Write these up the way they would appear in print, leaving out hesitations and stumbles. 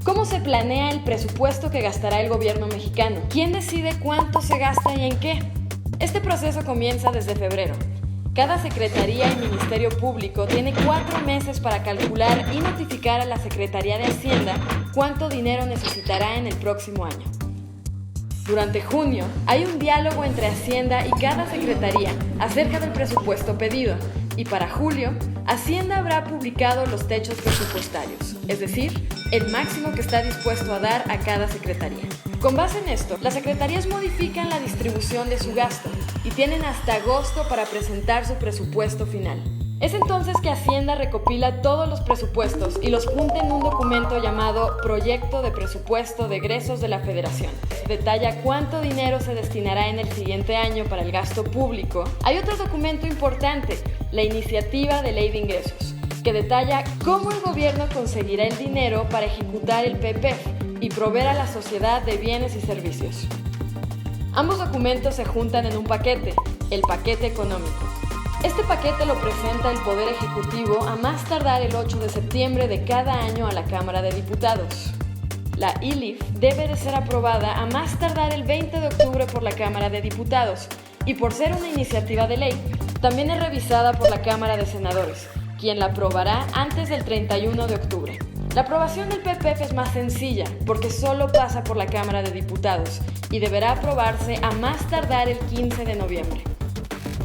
¿Cómo se planea el presupuesto que gastará el gobierno mexicano? ¿Quién decide cuánto se gasta y en qué? Este proceso comienza desde febrero. Cada secretaría y ministerio público tiene 4 meses para calcular y notificar a la Secretaría de Hacienda cuánto dinero necesitará en el próximo año. Durante junio, hay un diálogo entre Hacienda y cada secretaría acerca del presupuesto pedido, y para julio, Hacienda habrá publicado los techos presupuestarios, es decir, el máximo que está dispuesto a dar a cada secretaría. Con base en esto, las secretarías modifican la distribución de su gasto y tienen hasta agosto para presentar su presupuesto final. Es entonces que Hacienda recopila todos los presupuestos y los junta en un documento llamado Proyecto de Presupuesto de Egresos de la Federación. Detalla cuánto dinero se destinará en el siguiente año para el gasto público. Hay otro documento importante, la Iniciativa de Ley de Ingresos, que detalla cómo el gobierno conseguirá el dinero para ejecutar el PPEF y proveer a la sociedad de bienes y servicios. Ambos documentos se juntan en un paquete, el paquete económico. Este paquete lo presenta el Poder Ejecutivo a más tardar el 8 de septiembre de cada año a la Cámara de Diputados. La ILIF debe de ser aprobada a más tardar el 20 de octubre por la Cámara de Diputados y por ser una iniciativa de ley, también es revisada por la Cámara de Senadores, quien la aprobará antes del 31 de octubre. La aprobación del PPEF es más sencilla porque solo pasa por la Cámara de Diputados y deberá aprobarse a más tardar el 15 de noviembre.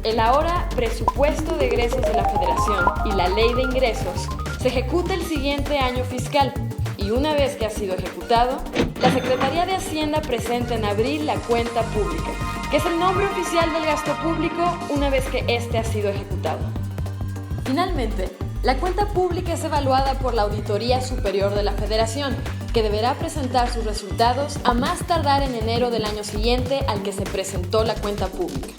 El ahora Presupuesto de Egresos de la Federación y la Ley de Ingresos se ejecuta el siguiente año fiscal y una vez que ha sido ejecutado, la Secretaría de Hacienda presenta en abril la cuenta pública, que es el nombre oficial del gasto público una vez que este ha sido ejecutado. Finalmente, la cuenta pública es evaluada por la Auditoría Superior de la Federación, que deberá presentar sus resultados a más tardar en enero del año siguiente al que se presentó la cuenta pública.